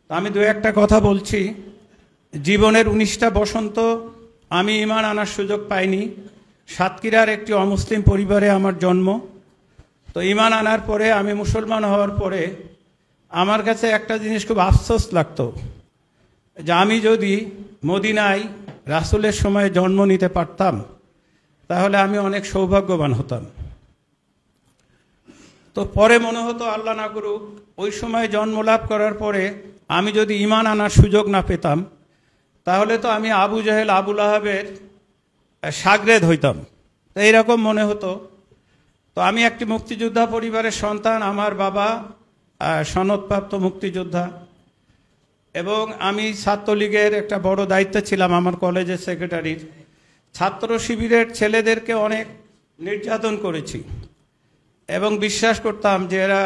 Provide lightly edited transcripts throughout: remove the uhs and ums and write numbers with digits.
আমি দু একটা কথা বলছি। জীবনের 19টা বসন্ত আমি ঈমান আনার সুযোগ পাইনি। সাতক্ষীরার একটি অমুসলিম পরিবারে আমার জন্ম। তো ঈমান আনার পরে, আমি মুসলমান হওয়ার পরে আমার কাছে একটা জিনিস খুব আফসোস লাগতো, যে আমি যদি মদিনায় রাসূলের সময় জন্ম নিতে পারতাম তাহলে আমি অনেক সৌভাগ্যবান হতাম। তো পরে মনে হতো আল্লাহ না করুক ওই সময় জন্ম লাভ করার পরে আমি যদি ঈমান আনার সুযোগ না পেতাম তাহলে তো আমি আবু জাহেল আবু লাহাবের শাগরেদ হইতাম। তো এইরকম মনে হতো। তো আমি একটি মুক্তিযোদ্ধা পরিবারের সন্তান। আমার বাবা সনদপ্রাপ্ত মুক্তিযোদ্ধা এবং আমি ছাত্রলীগের একটা বড় দায়িত্বে ছিলাম, আমার কলেজের সেক্রেটারির। ছাত্র শিবিরের ছেলেদেরকে অনেক নির্যাতন করেছি এবং বিশ্বাস করতাম যে এরা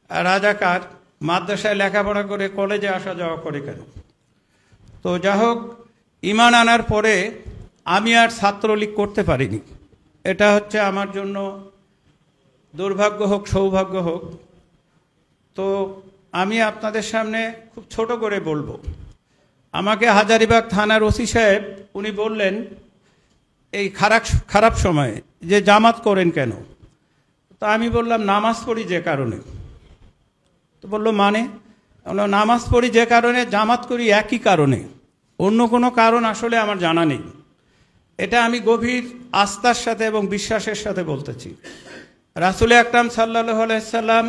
রাজাকার, মাদ্রাসায় লেখাপড়া করে কলেজে আসা যাওয়া করে কেন। তো যা হোক, ঈমান আনার পরে আমি আর ছাত্রলীগ করতে পারিনি। এটা হচ্ছে আমার জন্য দুর্ভাগ্য হোক সৌভাগ্য হোক। তো আমি আপনাদের সামনে খুব ছোট করে বলবো। আমাকে হাজারীবাগ থানার ওসি সাহেব উনি বললেন এই খারাপ সময়ে যে জামাত করেন কেন। তো আমি বললাম নামাজ পড়ি যে কারণে। তো বললো মানে? নামাজ পড়ি যে কারণে, জামাত করি একই কারণে, অন্য কোনো কারণ আসলে আমার জানা নেই। এটা আমি গভীর আস্থার সাথে এবং বিশ্বাসের সাথে বলতেছি। রাসূল আকরাম সাল্লাল্লাহু আলাইহি সাল্লাম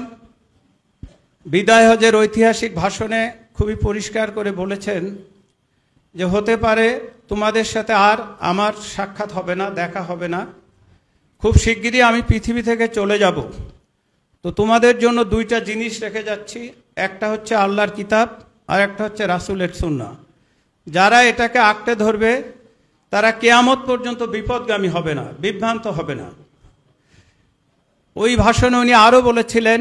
বিদায় হজের ঐতিহাসিক ভাষণে খুবই পরিষ্কার করে বলেছেন যে হতে পারে তোমাদের সাথে আর আমার সাক্ষাৎ হবে না, দেখা হবে না, খুব শিগগিরই আমি পৃথিবী থেকে চলে যাব। তো তোমাদের জন্য দুইটা জিনিস রেখে যাচ্ছি, একটা হচ্ছে আল্লাহর কিতাব আর একটা হচ্ছে রাসূলের সুন্নাহ। যারা এটাকে আঁকড়ে ধরবে তারা কিয়ামত পর্যন্ত বিপদগামী হবে না, বিভ্রান্ত হবে না। ওই ভাষণে উনি আরও বলেছিলেন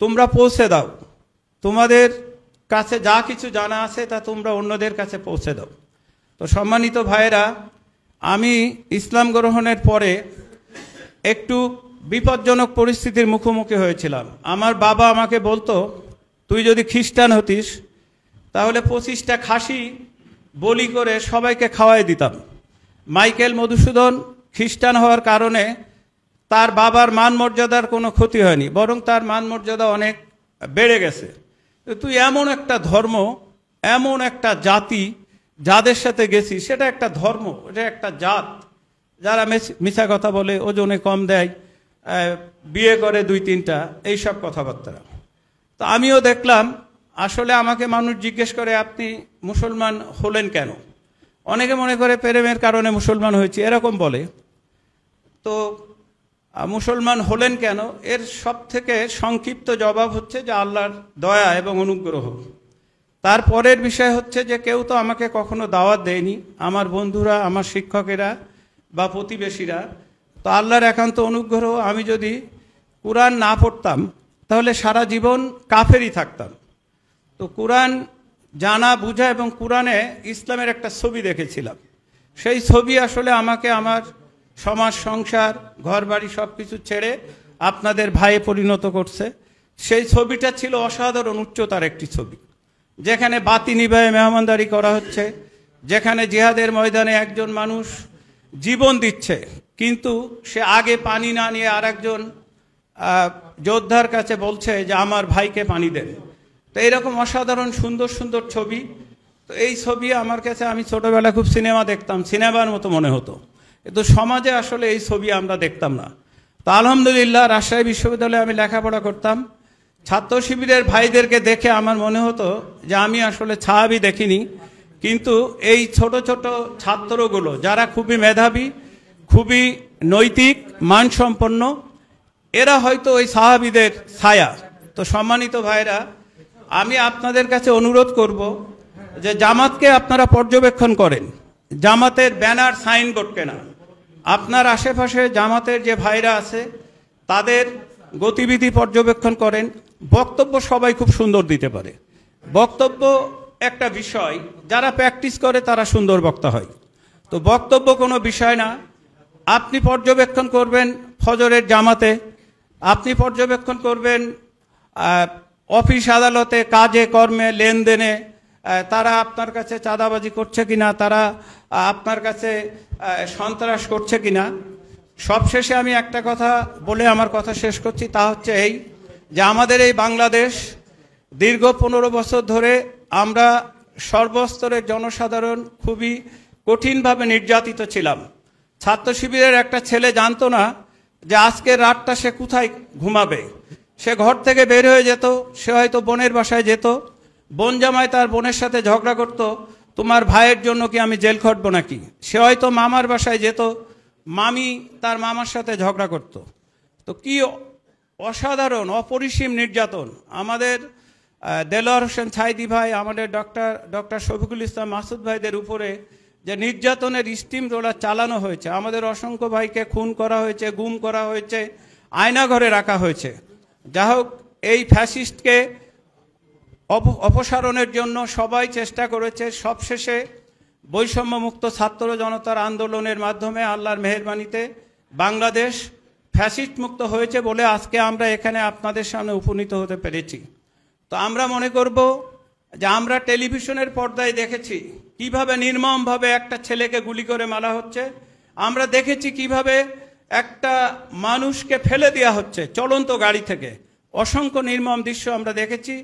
তোমরা পৌঁছে দাও, তোমাদের কাছে যা কিছু জানা আছে তা তোমরা অন্যদের কাছে পৌঁছে দাও। তো সম্মানিত ভাইয়েরা, আমি ইসলাম গ্রহণের পরে একটু বিপজ্জনক পরিস্থিতির মুখোমুখি হয়েছিলাম। আমার বাবা আমাকে বলতো তুই যদি খ্রিস্টান হতিস তাহলে 25টা খাসি বলি করে সবাইকে খাওয়াই দিতাম। মাইকেল মধুসূদন খ্রিস্টান হওয়ার কারণে তার বাবার মান মর্যাদার কোনো ক্ষতি হয়নি, বরং তার মান মর্যাদা অনেক বেড়ে গেছে। তুই এমন একটা ধর্ম, এমন একটা জাতি যাদের সাথে গেছিস, সেটা একটা ধর্ম, এটা একটা জাত, যারা মিছা কথা বলে, ওজনে কম দেয়, বিয়ে করে 2-3টা, এইসব কথাবার্তা। তো আমিও দেখলাম আসলে আমাকে মানুষ জিজ্ঞেস করে আপনি মুসলমান হলেন কেন? অনেকে মনে করে প্রেমের কারণে মুসলমান হয়েছি এরকম বলে। তো মুসলমান হলেন কেন, এর সব থেকে সংক্ষিপ্ত জবাব হচ্ছে যে আল্লাহর দয়া এবং অনুগ্রহ। তারপরের বিষয় হচ্ছে যে কেউ তো আমাকে কখনো দাওয়াত দেয়নি, আমার বন্ধুরা, আমার শিক্ষকেরা বা প্রতিবেশীরা। তো আল্লাহর একান্ত অনুগ্রহ, আমি যদি কোরআন না পড়তাম তাহলে সারা জীবন কাফেরই থাকতাম। তো কোরআন জানা বুঝা এবং কোরআনে ইসলামের একটা ছবি দেখেছিলাম, সেই ছবি আসলে আমাকে আমার সমাজ, সংসার, ঘর বাড়ি সব কিছু ছেড়ে আপনাদের ভাইয়ে পরিণত করছে। সেই ছবিটা ছিল অসাধারণ উচ্চতার একটি ছবি, যেখানে বাতি নিভায়ে মেহমানদারি করা হচ্ছে, যেখানে জিহাদের ময়দানে একজন মানুষ জীবন দিচ্ছে কিন্তু সে আগে পানি না নিয়ে আর একজন যোদ্ধার কাছে বলছে যে আমার ভাইকে পানি দেন। তো এইরকম অসাধারণ সুন্দর সুন্দর ছবি। তো এই ছবি আমার কাছে, আমি ছোটবেলা খুব সিনেমা দেখতাম, সিনেমার মতো মনে হতো, কিন্তু সমাজে আসলে এই ছবি আমরা দেখতাম না। তো আলহামদুলিল্লাহ রাজশাহী বিশ্ববিদ্যালয়ে আমি লেখাপড়া করতাম। ছাত্র শিবিরের ভাইদেরকে দেখে আমার মনে হতো যে আমি আসলে সাহাবী দেখিনি, কিন্তু এই ছোট ছোট ছাত্রগুলো যারা খুবই মেধাবী, খুবই নৈতিক, মানসম্পন্ন, এরা হয়তো ওই সাহাবীদের ছায়া। তো সম্মানিত ভাইরা, আমি আপনাদের কাছে অনুরোধ করব যে জামাতকে আপনারা পর্যবেক্ষণ করেন, জামাতের ব্যানার, সাইনবোর্ড কেনা, আপনার আশেপাশে জামাতের যে ভাইরা আছে তাদের গতিবিধি পর্যবেক্ষণ করেন। বক্তব্য সবাই খুব সুন্দর দিতে পারে, বক্তব্য একটা বিষয়, যারা প্র্যাকটিস করে তারা সুন্দর বক্তা হয়। তো বক্তব্য কোনো বিষয় না। আপনি পর্যবেক্ষণ করবেন ফজরের জামাতে, আপনি পর্যবেক্ষণ করবেন অফিস আদালতে কাজে কর্মে লেনদেনে তারা আপনার কাছে চাঁদাবাজি করছে কিনা, তারা আপনার কাছে সন্ত্রাস করছে কিনা। সবশেষে আমি একটা কথা বলে আমার কথা শেষ করছি, তা হচ্ছে এই যে আমাদের এই বাংলাদেশ দীর্ঘ 15 বছর ধরে আমরা সর্বস্তরের জনসাধারণ খুবই কঠিনভাবে নির্যাতিত ছিলাম। ছাত্র শিবিরের একটা ছেলে জানতো না যে আজকের রাতটা সে কোথায় ঘুমাবে। সে ঘর থেকে বের হয়ে যেত, সে হয়তো বোনের বাসায় যেত, বোন জামাই তার বোনের সাথে ঝগড়া করত, তোমার ভাইয়ের জন্য কি আমি জেল খাটবো নাকি। সে হয়তো মামার বাসায় যেত, মামি তার মামার সাথে ঝগড়া করত। তো কি অসাধারণ অপরিসীম নির্যাতন আমাদের দেলোয়ার হোসেন ছাইদি ভাই, আমাদের ডক্টর শফিকুল ইসলাম মাসুদ ভাইদের উপরে যে নির্যাতনের স্টিম রোলার চালানো হয়েছে, আমাদের অসংখ্য ভাইকে খুন করা হয়েছে, গুম করা হয়েছে, আয়নাঘরে রাখা হয়েছে। যা হোক, এই ফ্যাসিস্টকে অপসারণের জন্য সবাই চেষ্টা করেছে। সবশেষে বৈষম্যমুক্ত ছাত্র জনতার আন্দোলনের মাধ্যমে আল্লাহর মেহেরবানিতে বাংলাদেশ ফ্যাসিস্ট মুক্ত হয়েছে বলে আজকে আমরা এখানে আপনাদের সামনে উপনীত হতে পেরেছি। তো আমরা মনে করব যে আমরা টেলিভিশনের পর্দায় দেখেছি কিভাবে নির্মমভাবে একটা ছেলেকে গুলি করে মারা হচ্ছে, আমরা দেখেছি কিভাবে একটা মানুষকে ফেলে দেওয়া হচ্ছে চলন্ত গাড়ি থেকে। অসংখ্য নির্মম দৃশ্য আমরা দেখেছি,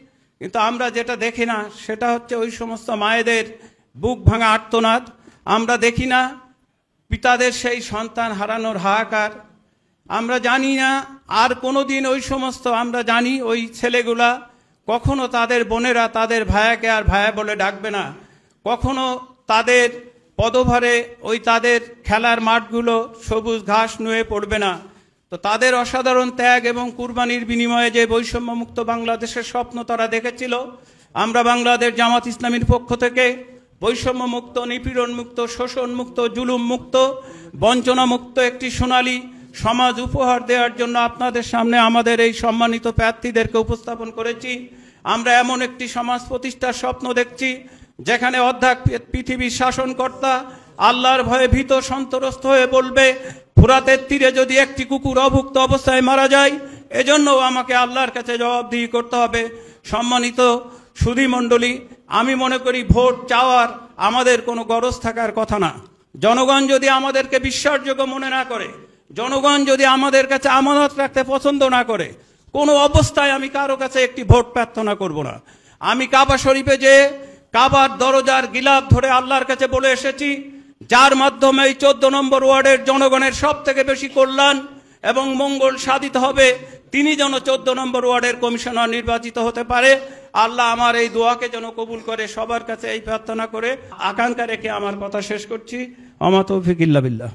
কিন্তু আমরা যেটা দেখি না সেটা হচ্ছে ওই সমস্ত মায়েদের বুক ভাঙা আর্তনাদ। আমরা দেখি না পিতাদের সেই সন্তান হারানোর হাহাকার। আমরা জানি না আর কোনোদিন ওই সমস্ত, আমরা জানি ওই ছেলেগুলা কখনো তাদের বোনেরা তাদের ভাইয়াকে আর ভাইয়া বলে ডাকবে না, কখনো তাদের পদভারে ওই তাদের খেলার মাঠগুলো সবুজ ঘাস নুয়ে পড়বে না। তো তাদের অসাধারণ ত্যাগ এবং কুরবানির বিনিময়ে যে বৈষম্যমুক্ত বাংলাদেশের স্বপ্ন তারা দেখেছিল, আমরা বাংলাদেশ জামাত ইসলামীর পক্ষ থেকে বৈষম্যমুক্ত, নিপীড়নমুক্ত, শোষণমুক্ত, জুলুমমুক্ত, বঞ্চনামুক্ত একটি সোনালী সমাজ উপহার দেওয়ার জন্য আপনাদের সামনে আমাদের এই সম্মানিত প্রার্থীদেরকে উপস্থাপন করেছি। আমরা এমন একটি সমাজ প্রতিষ্ঠার স্বপ্ন দেখছি যেখানে অর্ধেক পৃথিবীর শাসনকর্তা আল্লাহর ভয়ে ভীত সন্ত্রস্ত হয়ে বলবে, ফুরাতের তীরে যদি একটি কুকুর অভুক্ত অবস্থায় মারা যায়, এজন্যও আমাকে আল্লাহর কাছে জবাবদিহি করতে হবে। সম্মানিত সুধী মণ্ডলী, আমি মনে করি ভোট চাওয়ার আমাদের কোনো গরজ থাকার কথা না। জনগণ যদি আমাদেরকে বিশ্বাসযোগ্য মনে না করে, জনগণ যদি আমাদের কাছে আমানত রাখতে পছন্দ না করে, কোনো অবস্থায় আমি কারো কাছে একটি ভোট প্রার্থনা করব না। আমি কাবা শরীফে যে কাবার দরজার গিলাফ ধরে আল্লাহর কাছে বলে এসেছি, যার মাধ্যমে এই 14 নম্বর ওয়ার্ডের জনগণের সব থেকে বেশি কল্যাণ এবং মঙ্গল সাধিত হবে, তিনি যেন 14 নম্বর ওয়ার্ডের কমিশনার নির্বাচিত হতে পারে। আল্লাহ আমার এই দোয়াকে যেন কবুল করে, সবার কাছে এই প্রার্থনা করে আকাঙ্ক্ষা রেখে আমার কথা শেষ করছি। আমা তৌফিক ইল্লা বিল্লাহ।